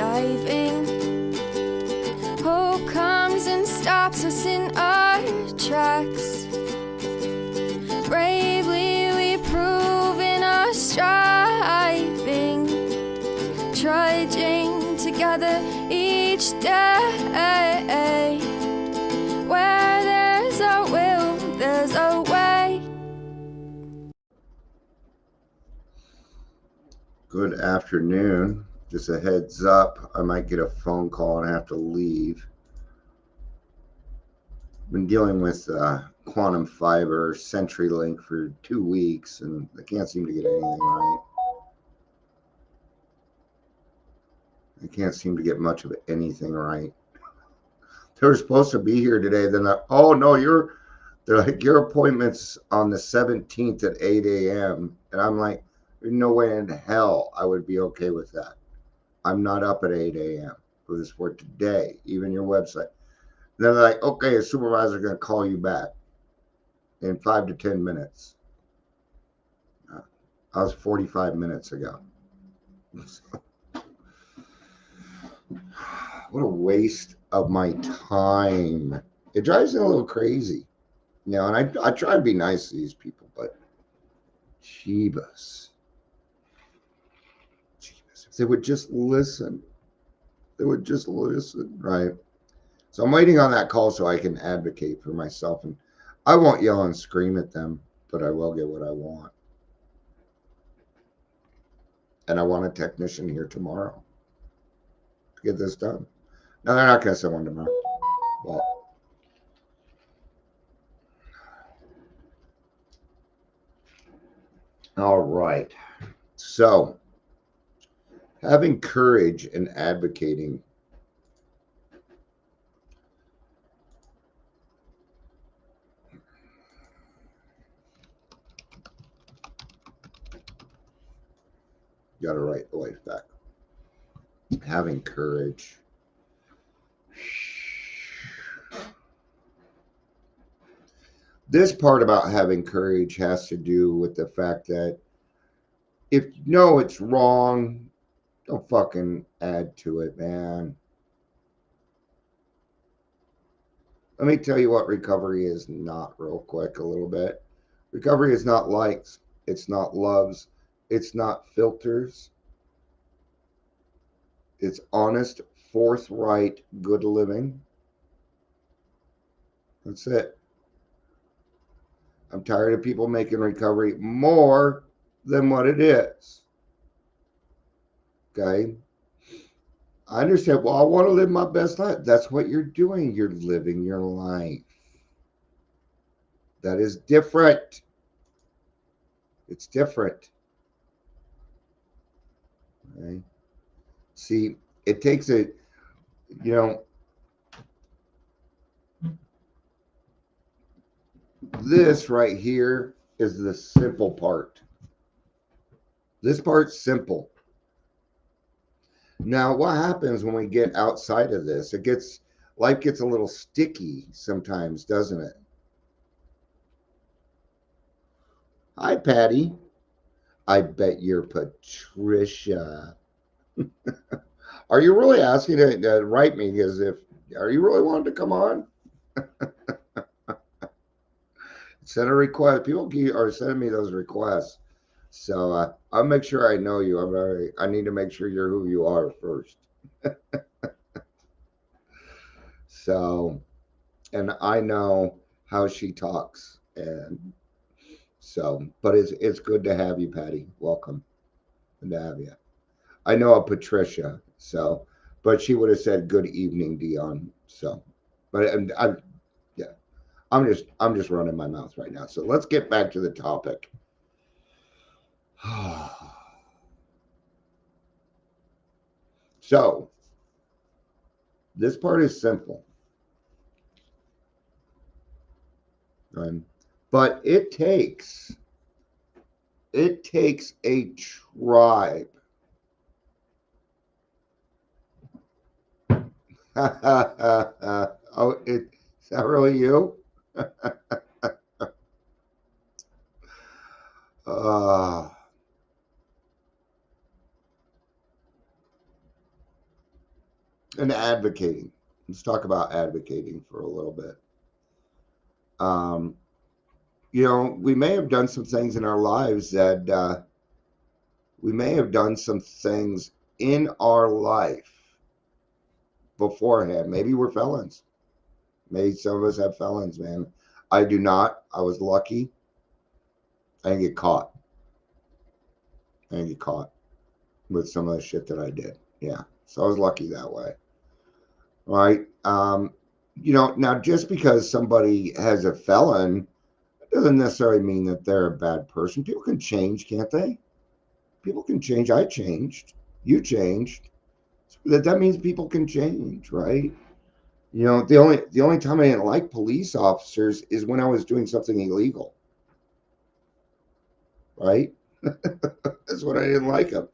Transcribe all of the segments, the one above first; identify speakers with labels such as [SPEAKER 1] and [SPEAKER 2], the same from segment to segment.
[SPEAKER 1] diving. Hope comes and stops us in our tracks. Bravely we prove in our striving, trudging together each day. Where there's a will, there's a way.
[SPEAKER 2] Good afternoon. Just a heads up, I might get a phone call and have to leave. Been dealing with quantum fiber CenturyLink for 2 weeks, and I can't seem to get anything right. I can't seem to get much of anything right. They were supposed to be here today. Then, oh no, they're like, your appointment's on the 17th at 8 a.m. And I'm like, there's no way in hell I would be okay with that. I'm not up at 8 a.m. It was for today, even your website. Then they're like, okay, a supervisor's going to call you back in 5 to 10 minutes. I was 45 minutes ago. What a waste of my time. It drives me a little crazy. You know, and I try to be nice to these people, but Jeebus. If they would just listen. Right? So I'm waiting on that call so I can advocate for myself. And I won't yell and scream at them, but I will get what I want. And I want a technician here tomorrow to get this done. Now, they're not going to send one tomorrow. But all right. So, having courage and advocating. Got to write the life back. Having courage. This part about having courage has to do with the fact that if you know it's wrong, don't fucking add to it, man. Let me tell you what recovery is not, real quick, a little bit. Recovery is not likes, it's not loves, it's not filters. It's honest, forthright, good living. That's it. I'm tired of people making recovery more than what it is. Okay? I understand. Well, I want to live my best life. That's what you're doing. You're living your life. That is different. It's different. Okay? See, it takes a, you know, this right here is the simple part. This part's simple. Now, what happens when we get outside of this? Life gets a little sticky sometimes, doesn't it? Hi, Patty. I bet you're Patricia. Are you really asking to write me as if, are you really wanting to come on? Send a request. People are sending me those requests. So I'll make sure I know you. I need to make sure you're who you are first. So, and I know how she talks. And so, but it's good to have you, Patty. Welcome. Good to have you. I know a Patricia, so, but she would have said good evening, Dion. So, but yeah, I'm just running my mouth right now. So let's get back to the topic. So, this part is simple. But it takes a tribe. Oh, is that really you? And advocating. Let's talk about advocating for a little bit. Um, we may have done some things in our lives that we may have done some things in our life beforehand. Maybe we're felons. Maybe some of us have felons, man. I do not. I was lucky. I didn't get caught. I didn't get caught with some of the shit that I did. Yeah. So I was lucky that way. Right. Now just because somebody has a felon doesn't necessarily mean that they're a bad person. People can change, can't they? People can change. I changed. You changed. That means people can change, right? The only time I didn't like police officers is when I was doing something illegal, right? That's when I didn't like them.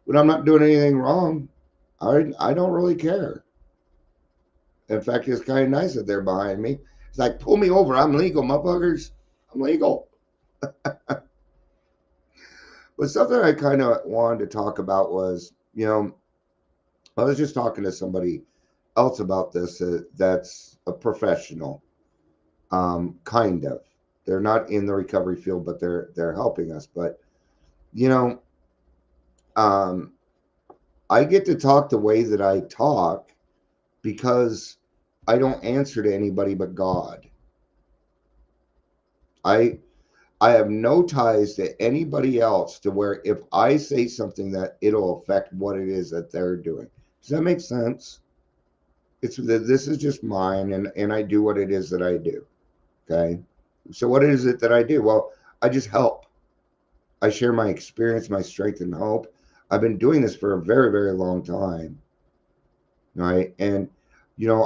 [SPEAKER 2] When I'm not doing anything wrong, I don't really care. In fact, it's kind of nice that they're behind me. It's like, pull me over. I'm legal, motherfuckers. I'm legal. But something I kind of wanted to talk about was, I was just talking to somebody else about this that's a professional, kind of. They're not in the recovery field, but they're helping us. But you know, um, I get to talk the way that I talk because I don't answer to anybody but God. I I have no ties to anybody else to where if I say something that it'll affect what it is that they're doing. Does that make sense? It's this is just mine, and I do what it is that I do. Okay. So what is it that I do? Well, I just help. I share my experience, my strength, and hope. I've been doing this for a very, very long time. Right. And,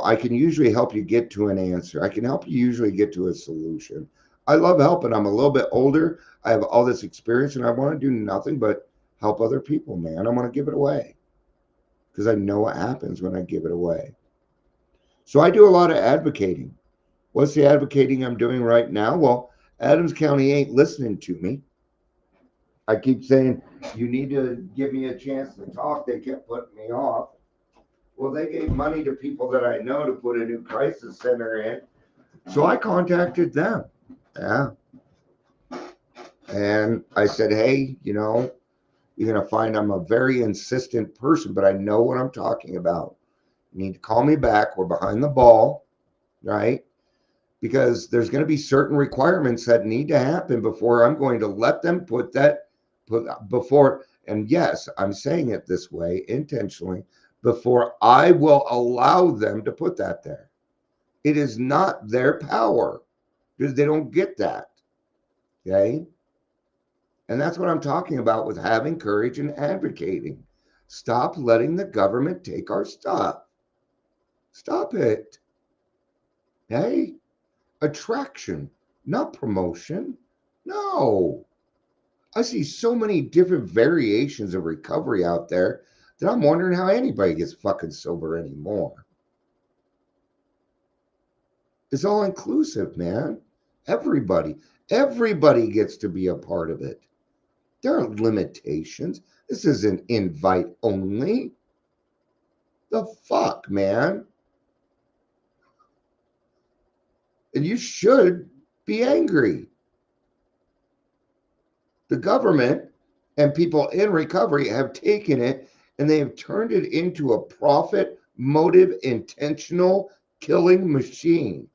[SPEAKER 2] I can usually help you get to an answer. I can help you usually get to a solution. I love helping. I'm a little bit older. I have all this experience, and I want to do nothing but help other people, man. I want to give it away because I know what happens when I give it away. So I do a lot of advocating. What's the advocating I'm doing right now? Well, Adams County ain't listening to me. I keep saying, you need to give me a chance to talk. They kept putting me off. Well, they gave money to people that I know to put a new crisis center in. So I contacted them. Yeah. And I said, hey, you're going to find I'm a very insistent person, but I know what I'm talking about. You need to call me back. We're behind the ball, right? Because there's going to be certain requirements that need to happen before I'm going to let them put before. And yes, I'm saying it this way intentionally before I will allow them to put that there. It is not their power because they don't get that. Okay. And that's what I'm talking about with having courage and advocating. Stop letting the government take our stuff. Stop it. Hey, attraction, not promotion. No. I see so many different variations of recovery out there that I'm wondering how anybody gets fucking sober anymore. It's all inclusive, man. Everybody gets to be a part of it. There are limitations. This isn't invite only. The fuck, man? And you should be angry. The government and people in recovery have taken it and they have turned it into a profit motive intentional killing machine.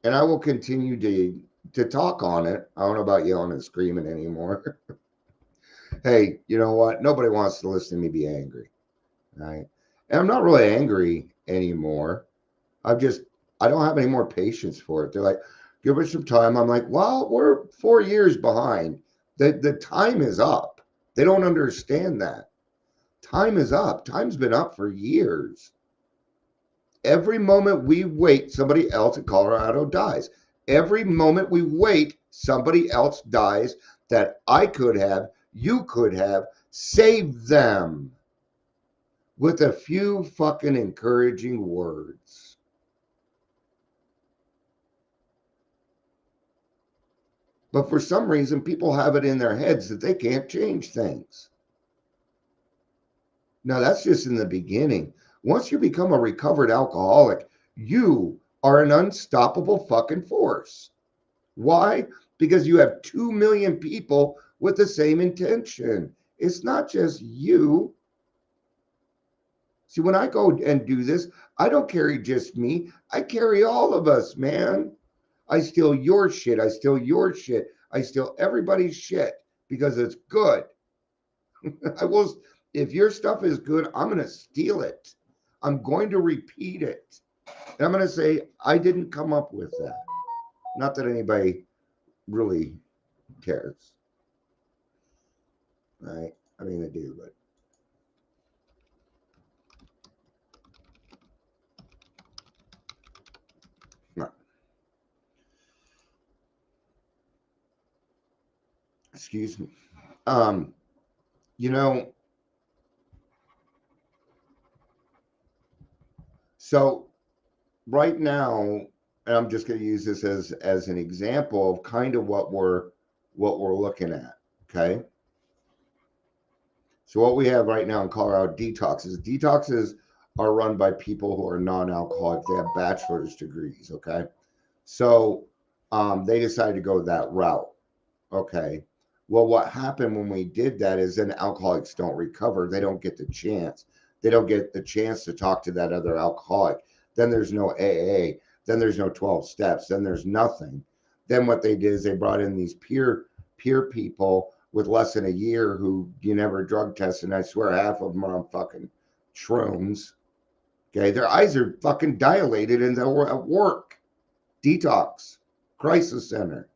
[SPEAKER 2] And I will continue to talk on it. I don't know about yelling and screaming anymore. Hey, you know what? Nobody wants to listen to me be angry. Right? And I'm not really angry anymore. I don't have any more patience for it. They're like, give us some time. I'm like, well, we're 4 years behind. The time is up. They don't understand that. Time is up. Time's been up for years. Every moment we wait, somebody else in Colorado dies. Every moment we wait, somebody else dies that I could have, you could have saved them with a few fucking encouraging words. But for some reason, people have it in their heads that they can't change things. Now, that's just in the beginning. Once you become a recovered alcoholic, you are an unstoppable fucking force. Why? Because you have 2 million people with the same intention. It's not just you. See, when I go and do this, I don't carry just me. I carry all of us, man. I steal your shit. I steal your shit. I steal everybody's shit because it's good. I will, if your stuff is good, I'm going to steal it. I'm going to repeat it. And I'm going to say, I didn't come up with that. Not that anybody really cares. Right? I mean, they do, but. No. Excuse me. You know, so right now, and I'm just going to use this as an example of kind of what we're looking at. Okay. So what we have right now in Colorado, detoxes are run by people who are non-alcoholic. They have bachelor's degrees. Okay. So they decided to go that route. Okay. Well, what happened when we did that is then alcoholics don't recover. They don't get the chance. They don't get the chance to talk to that other alcoholic. Then there's no AA. Then there's no 12 steps. Then there's nothing. Then what they did is they brought in these peer people with less than a year who you never drug tested. And I swear half of them are on fucking shrooms. Okay. Their eyes are fucking dilated and they're at work. Detox. Crisis center.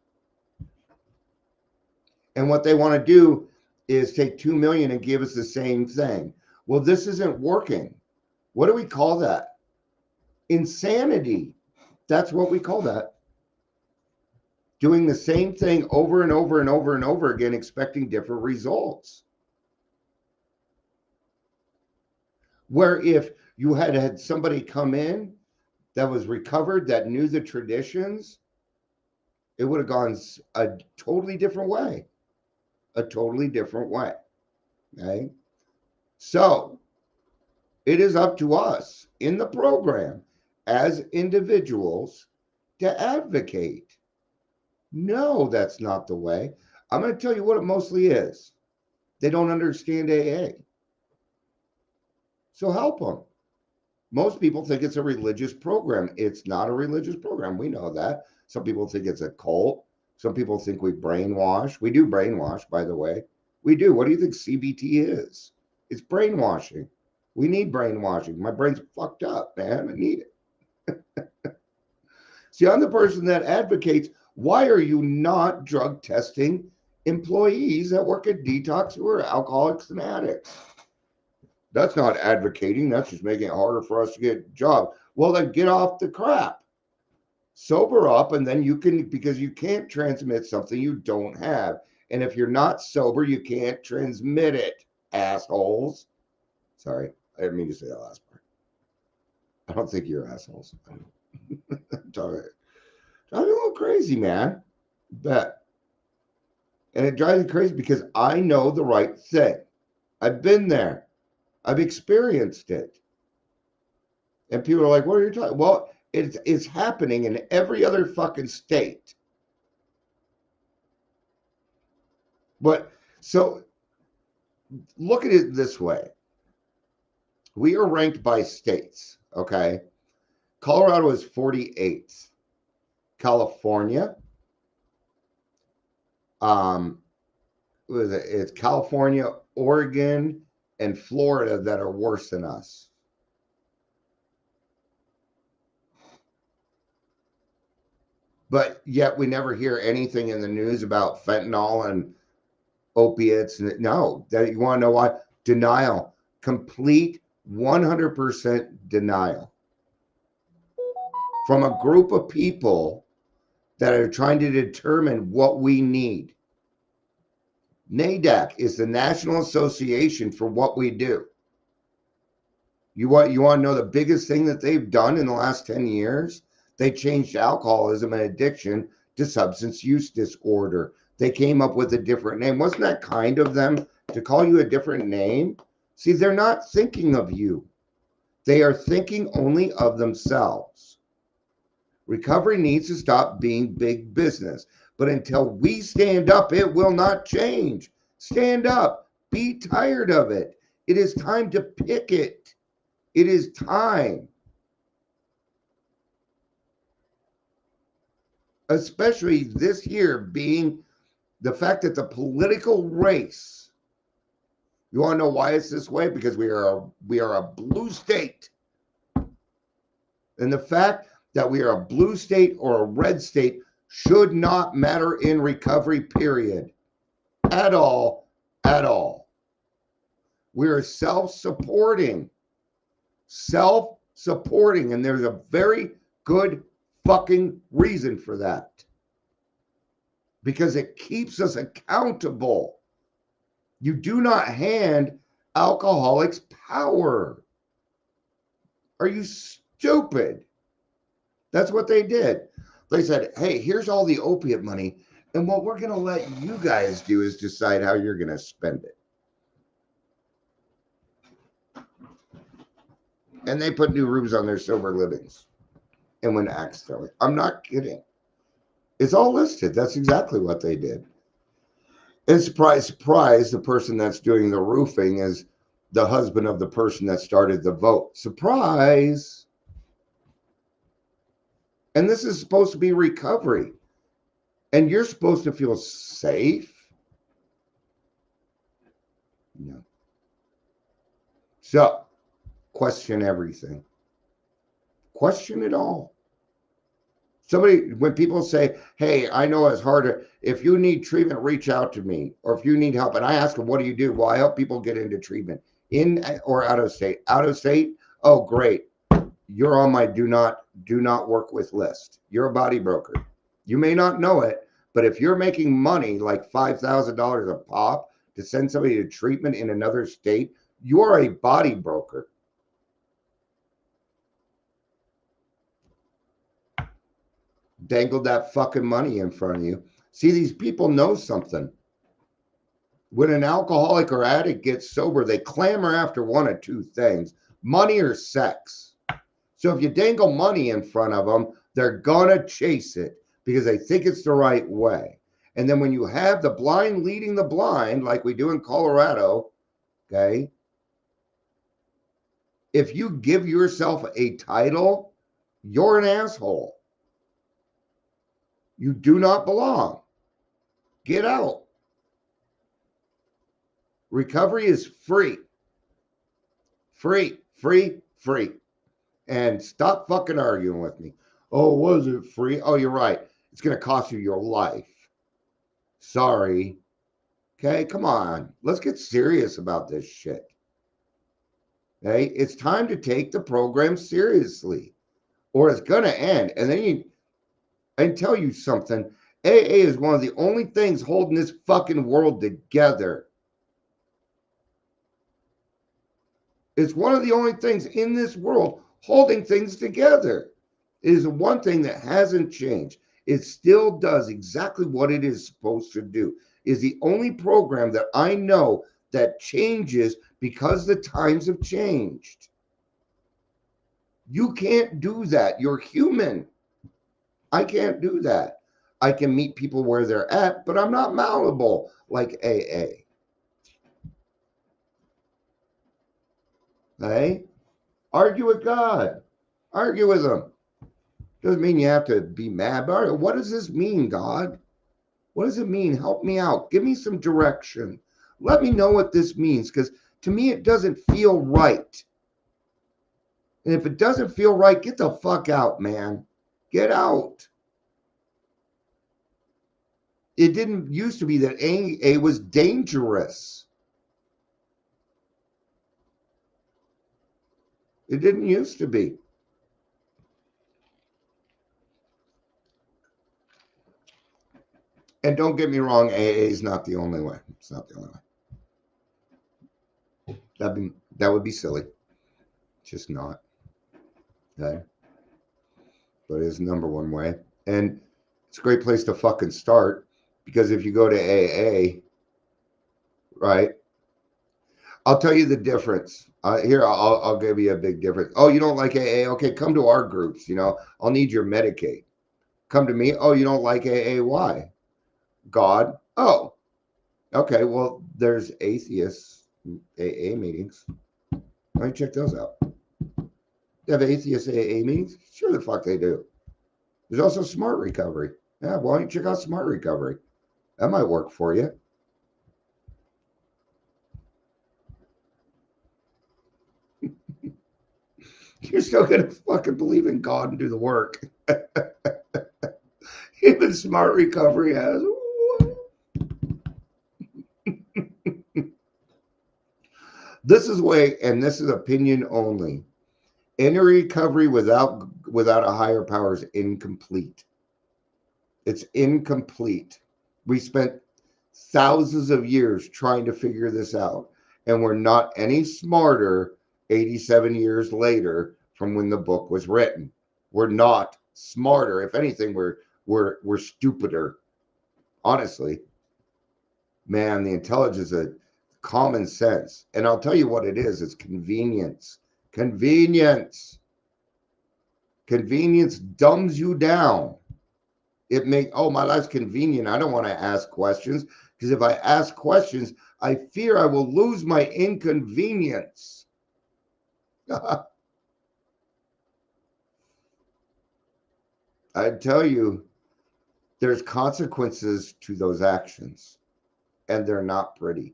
[SPEAKER 2] And what they want to do is take 2 million and give us the same thing. Well, this isn't working. What do we call that? Insanity. That's what we call that. Doing the same thing over and over and over and over again, expecting different results. Where if you had somebody come in that was recovered, that knew the traditions, it would have gone a totally different way. A totally different way. Okay. So it is up to us in the program as individuals to advocate. No, that's not the way. I'm going to tell you what it mostly is. They don't understand AA. So help them. Most people think it's a religious program. It's not a religious program. We know that. Some people think it's a cult. Some people think we brainwash. We do brainwash, by the way. We do. What do you think CBT is? It's brainwashing. We need brainwashing. My brain's fucked up, man. I need it. See, I'm the person that advocates, why are you not drug testing employees that work at Detox who are alcoholics and addicts? That's not advocating. That's just making it harder for us to get a job. Well, then get off the crap. Sober up, and then you can, because you can't transmit something you don't have. And if you're not sober, you can't transmit it, assholes. Sorry, I didn't mean to say that last part. I don't think you're assholes. I'm talking a little crazy, man. Bet. And it drives me crazy because I know the right thing. I've been there. I've experienced it. And people are like, what are you talking? Well, it's happening in every other fucking state. But so look at it this way. We are ranked by states, okay? Colorado is 48th. California, it's California, Oregon, and Florida that are worse than us. But yet we never hear anything in the news about fentanyl and opiates. No, that you want to know why? Denial, complete 100% denial from a group of people that are trying to determine what we need. NADAC is the National Association for what we do. You want to know the biggest thing that they've done in the last 10 years? They changed alcoholism and addiction to substance use disorder. They came up with a different name. Wasn't that kind of them to call you a different name See, they're not thinking of you. They are thinking only of themselves. Recovery needs to stop being big business. But until we stand up, it will not change. Stand up. Be tired of it. It is time to pick it. It is time. Especially this year being the fact that the political race, you want to know why it's this way? Because we are a blue state. And the fact that we are a blue state or a red state should not matter in recovery, period. At all. At all. We're self-supporting. Self-supporting. And there's a very good fucking reason for that. Because it keeps us accountable. You do not hand alcoholics power. Are you stupid? That's what they did. They said, hey, here's all the opiate money, and what we're going to let you guys do is decide how you're going to spend it. And they put new roofs on their silver livings and went accidentally. I'm not kidding. It's all listed. That's exactly what they did. And surprise, surprise, the person that's doing the roofing is the husband of the person that started the vote. Surprise. And this is supposed to be recovery. And you're supposed to feel safe? No. So, question everything. Question it all. Somebody, when people say, hey, I know it's harder. If you need treatment, reach out to me. Or if you need help. And I ask them, what do you do? Well, I help people get into treatment. In or out of state. Out of state? Oh, great. You're on my do not work with list. You're a body broker. You may not know it, but if you're making money like $5,000 a pop to send somebody to treatment in another state, you're a body broker. Dangled that fucking money in front of you. See, these people know something. When an alcoholic or addict gets sober, they clamor after one of two things: money or sex. So if you dangle money in front of them, they're gonna chase it because they think it's the right way. And then when you have the blind leading the blind, like we do in Colorado, okay, if you give yourself a title, you're an asshole. You do not belong. Get out. Recovery is free. Free, free, free. And stop fucking arguing with me. Oh, was it free? Oh, you're right. It's going to cost you your life. Sorry. Okay, come on. Let's get serious about this shit. Okay, it's time to take the program seriously, or it's going to end. And then I tell you something. AA is one of the only things holding this fucking world together. It's one of the only things in this world holding things together. It is one thing that hasn't changed. It still does exactly what it is supposed to do. It is the only program that I know that changes because the times have changed. You can't do that. You're human. I can't do that. I can meet people where they're at, but I'm not malleable like AA. Hey? Argue with God. Argue with him. Doesn't mean you have to be mad. But what does this mean, God? What does it mean? Help me out. Give me some direction. Let me know what this means, because to me it doesn't feel right. And if it doesn't feel right, get the fuck out, man. Get out. It didn't used to be that AA was dangerous. It didn't used to be. And don't get me wrong, AA is not the only way. It's not the only way. That would be silly. Just not. Okay. But it is the number one way. And it's a great place to fucking start, because if you go to AA, right? I'll tell you the difference. Here, I'll give you a big difference. Oh, you don't like AA? Okay, come to our groups. You know, I'll need your Medicaid. Come to me. Oh, you don't like AA? Why? God. Oh, okay. Well, there's atheists AA meetings. Why don't you check those out? They have atheist AA meetings? Sure the fuck they do. There's also Smart Recovery. Yeah, why don't you check out Smart Recovery? That might work for you. You're still gonna fucking believe in God and do the work. Even Smart Recovery has. This is way, and this is opinion only. Any recovery without a higher power is incomplete. It's incomplete. We spent thousands of years trying to figure this out, and we're not any smarter 87 years later from when the book was written. We're not smarter. If anything, we're stupider. Honestly, man, the intelligence is common sense. And I'll tell you what it is. It's convenience. Convenience. Convenience dumbs you down. It makes, oh, my life's convenient. I don't want to ask questions because if I ask questions, I fear I will lose my inconvenience. I tell you, there's consequences to those actions, and they're not pretty.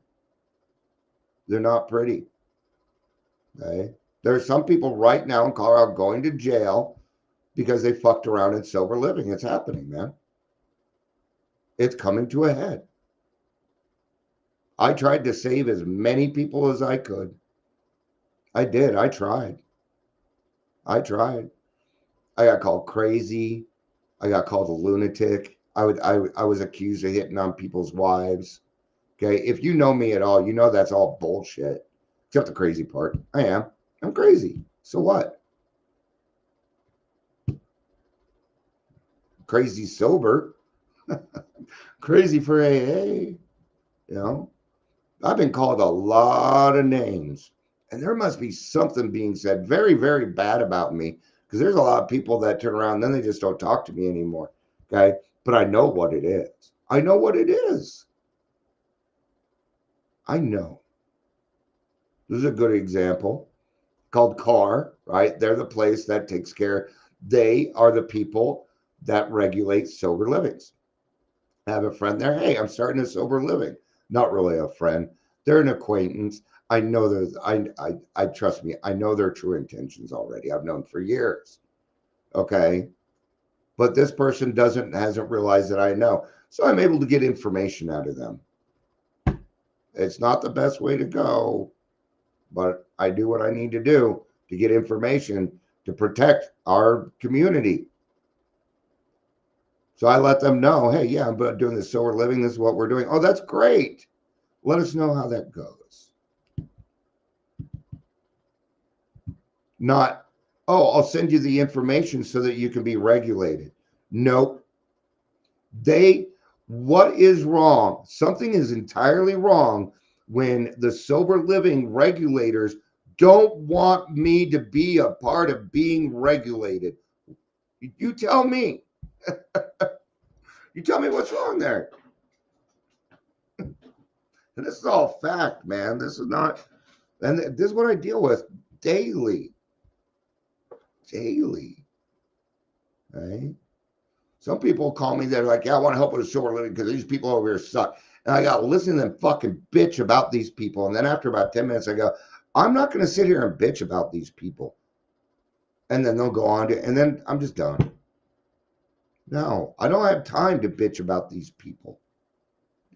[SPEAKER 2] They're not pretty. Okay? There are some people right now in Colorado going to jail because they fucked around in sober living. It's happening, man. It's coming to a head. I tried to save as many people as I could. I did. I tried. I tried. I got called crazy. I got called a lunatic. I was accused of hitting on people's wives. Okay. If you know me at all, you know that's all bullshit. Except the crazy part. I am. I'm crazy. So what? Crazy sober. Crazy for AA. You know, I've been called a lot of names, and there must be something being said very, very bad about me because there's a lot of people that turn around and then they just don't talk to me anymore. Okay. But I know what it is. I know what it is. I know. This is a good example called CAR, right? They're the place that takes care. They are the people that regulate sober livings. I have a friend there. Hey, I'm starting a sober living. Not really a friend. They're an acquaintance. I know there's I trust me, I know their true intentions already. I've known for years. Okay. But this person hasn't realized that I know. So I'm able to get information out of them. It's not the best way to go, but I do what I need to do to get information to protect our community. So I let them know, hey, yeah, I'm doing this sober living. This is what we're doing. Oh, that's great. Let us know how that goes. Not, oh, I'll send you the information so that you can be regulated. Nope. What is wrong? Something is entirely wrong when the sober living regulators don't want me to be a part of being regulated. You tell me. You tell me what's wrong there. And this is all fact, man. This is not, and this is what I deal with daily. Daily. Right? Some people call me, they're like, yeah, I want to help with a sober living because these people over here suck. And I got to listen to them fucking bitch about these people. And then after about 10 minutes, I go, I'm not going to sit here and bitch about these people. And then they'll go on to, and then I'm just done. No, I don't have time to bitch about these people.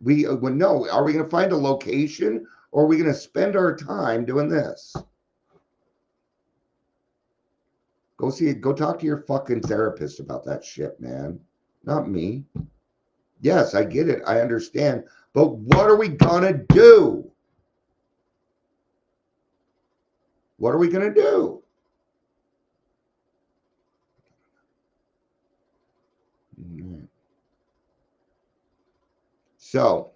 [SPEAKER 2] No, are we going to find a location or are we going to spend our time doing this? Go talk to your fucking therapist about that shit, man. Not me. Yes, I get it. I understand. But what are we going to do? What are we going to do? So,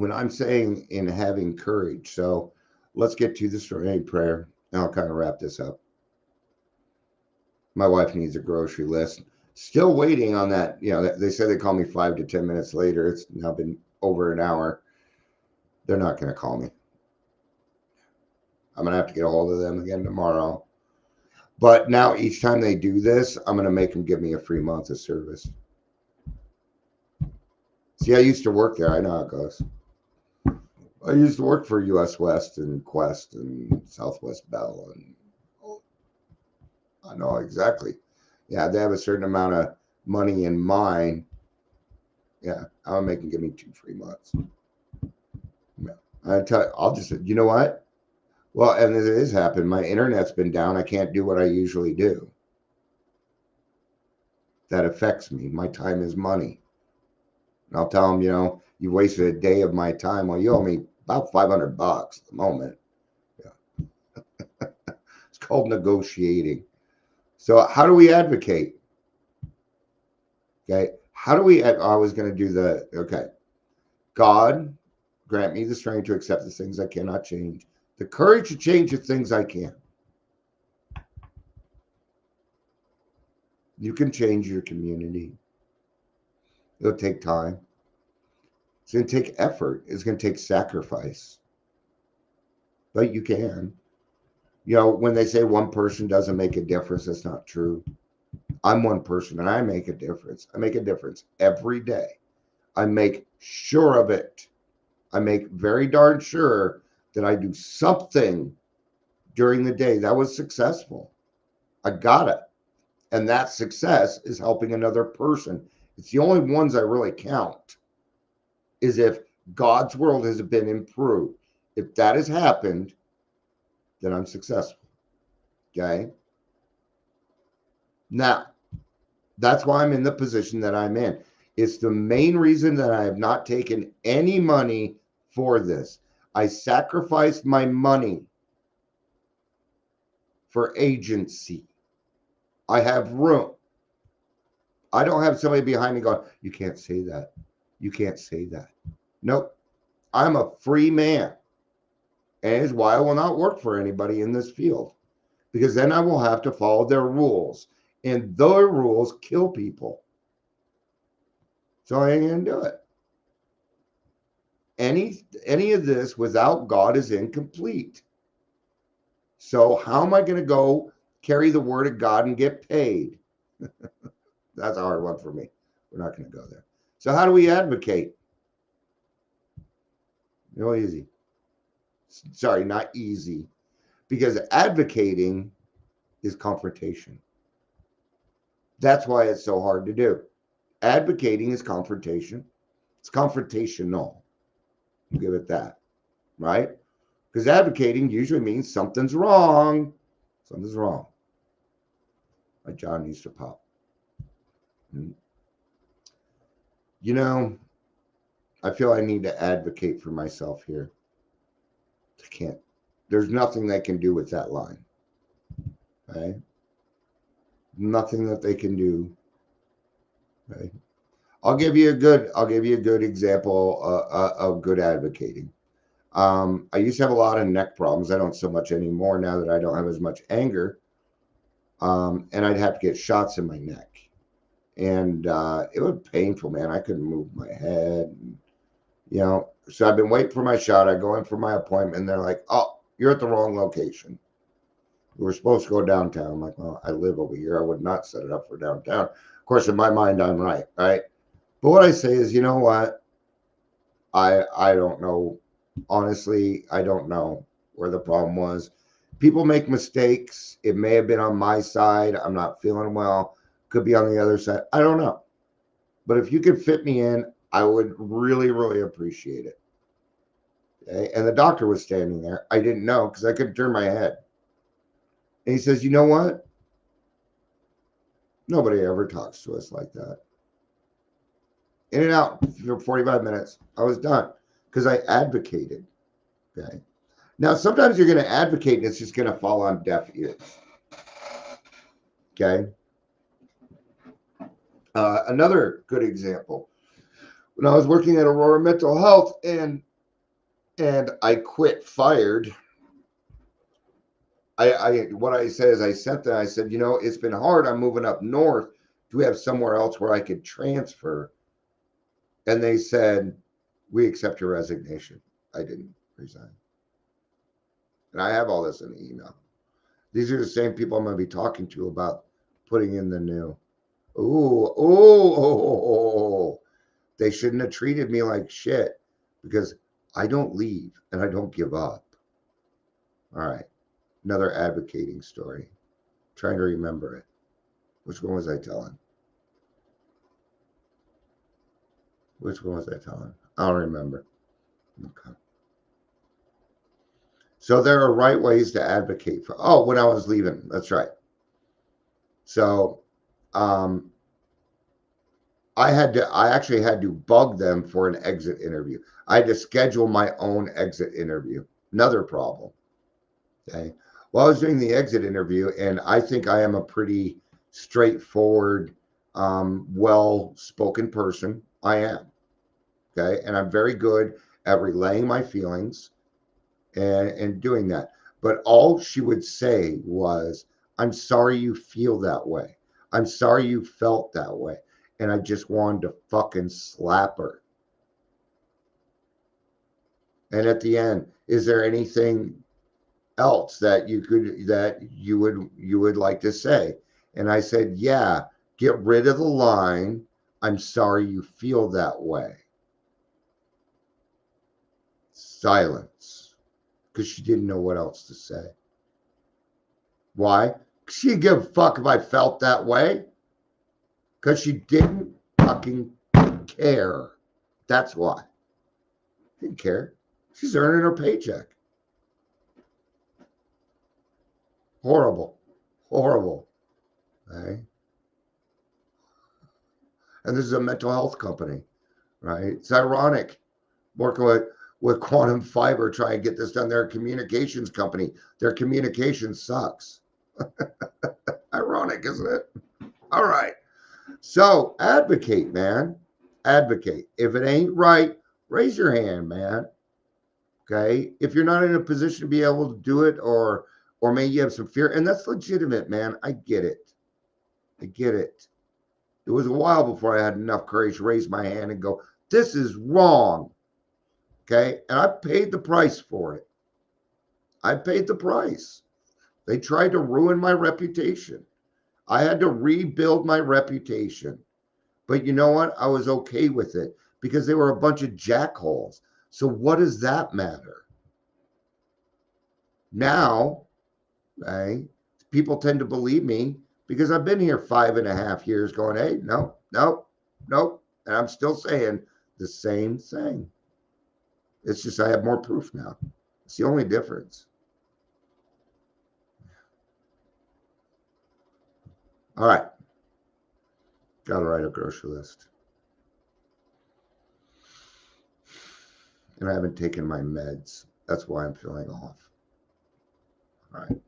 [SPEAKER 2] when I'm saying in having courage. So let's get to the serenity prayer, and I'll kind of wrap this up. My wife needs a grocery list. Still waiting on that. They said they call me 5 to 10 minutes later. It's now been over an hour. They're not going to call me. I'm going to have to get a hold of them again tomorrow. But now each time they do this, I'm going to make them give me a free month of service. See, I used to work there. I know how it goes. I used to work for US West and Quest and Southwest Bell. And I know exactly. Yeah, they have a certain amount of money in mind. Yeah, I'll make them give me 2 free months. Yeah. I'll just, you know what? Well, and it has happened. My internet's been down. I can't do what I usually do. That affects me. My time is money. And I'll tell them, you wasted a day of my time. Well, you owe me about $500 at the moment. Yeah. It's called negotiating. So how do we advocate? Okay. How do we, I was going to do okay. God, grant me the strength to accept the things I cannot change, the courage to change the things I can. You can change your community. It'll take time. It's going to take effort. It's going to take sacrifice. But you can. When they say one person doesn't make a difference, that's not true. I'm one person and I make a difference. I make a difference every day. I make sure of it. I make very darn sure that I do something during the day that was successful. I got it. And that success is helping another person. It's the only ones I really count is if God's world has been improved. If that has happened, then I'm successful. Okay? Now, that's why I'm in the position that I'm in. It's the main reason that I have not taken any money for this. I sacrificed my money for agency. I have room. I don't have somebody behind me going, you can't say that. You can't say that. Nope. I'm a free man. And it's why I will not work for anybody in this field. Because then I will have to follow their rules. And their rules kill people. So I ain't going to do it. Any of this without God is incomplete. So how am I going to go carry the word of God and get paid? That's a hard one for me. We're not going to go there. So how do we advocate? Real easy. Sorry, not easy. Because advocating is confrontation. That's why it's so hard to do. Advocating is confrontation. It's confrontational. I'll give it that. Right? Because advocating usually means something's wrong. Something's wrong. My jaw needs to pop. I feel I need to advocate for myself here. I can't. There's nothing they can do with that line. Okay? Nothing that they can do. Okay? I'll give you a good example of good advocating. I used to have a lot of neck problems. I don't so much anymore now that I don't have as much anger. And I'd have to get shots in my neck. And it was painful, man. I couldn't move my head. So I've been waiting for my shot. I go in for my appointment. And they're like, oh, you're at the wrong location. We were supposed to go downtown. I'm like, well, I live over here. I would not set it up for downtown. Of course, in my mind, I'm right? But what I say is, you know what? I don't know. Honestly, I don't know where the problem was. People make mistakes. It may have been on my side. I'm not feeling well. Could be on the other side. I don't know. But if you could fit me in, I would really, really appreciate it. Okay? And the doctor was standing there. I didn't know because I couldn't turn my head. And he says, you know what? Nobody ever talks to us like that. In and out for 45 minutes. I was done because I advocated. Okay. Now, sometimes you're going to advocate and it's just going to fall on deaf ears. Okay. Another good example. When I was working at Aurora Mental Health and And I quit fired. What I said is I sent them, I said, you know, it's been hard. I'm moving up north. Do we have somewhere else where I could transfer? And they said, we accept your resignation. I didn't resign. And I have all this in the email. These are the same people I'm going to be talking to about putting in the new. Ooh. They shouldn't have treated me like shit because I don't leave and I don't give up. All right. Another advocating story. Trying to remember it. Which one was I telling? Which one was I telling? I don't remember. Okay. So there are right ways to advocate for. Oh, when I was leaving. That's right. So I actually had to bug them for an exit interview. I had to schedule my own exit interview. Another problem. Okay. Well, I was doing the exit interview, and I think I am a pretty straightforward, well-spoken person. I am. Okay. And I'm very good at relaying my feelings and doing that. But all she would say was, I'm sorry you feel that way. I'm sorry you felt that way. And I just wanted to fucking slap her. And at the end, is there anything else that you would like to say? And I said, yeah, get rid of the line, I'm sorry you feel that way. Silence. Because she didn't know what else to say. Why? She didn't give a fuck if I felt that way. Because she didn't fucking care. That's why. Didn't care. She's earning her paycheck. Horrible. Horrible. Right? And this is a mental health company. Right? It's ironic. Working with Quantum Fiber trying to get this done. They're a communications company. Their communication sucks. Ironic, isn't it? All right. So advocate, man. Advocate. If it ain't right, raise your hand, man. Okay. If you're not in a position to be able to do it, or maybe you have some fear, and that's legitimate, man. I get it. I get it. It was a while before I had enough courage to raise my hand and go, this is wrong. Okay. And I paid the price for it. I paid the price. They tried to ruin my reputation. I had to rebuild my reputation. But you know what? I was okay with it because they were a bunch of jackholes. So what does that matter? Now, right, people tend to believe me because I've been here 5.5 years going, hey, no, no, nope. And I'm still saying the same thing. It's just I have more proof now. It's the only difference. All right. Got to write a grocery list. And I haven't taken my meds. That's why I'm feeling off. All right.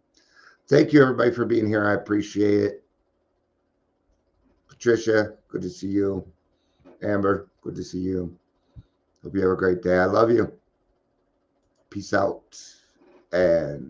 [SPEAKER 2] Thank you, everybody, for being here. I appreciate it. Patricia, good to see you. Amber, good to see you. Hope you have a great day. I love you. Peace out. And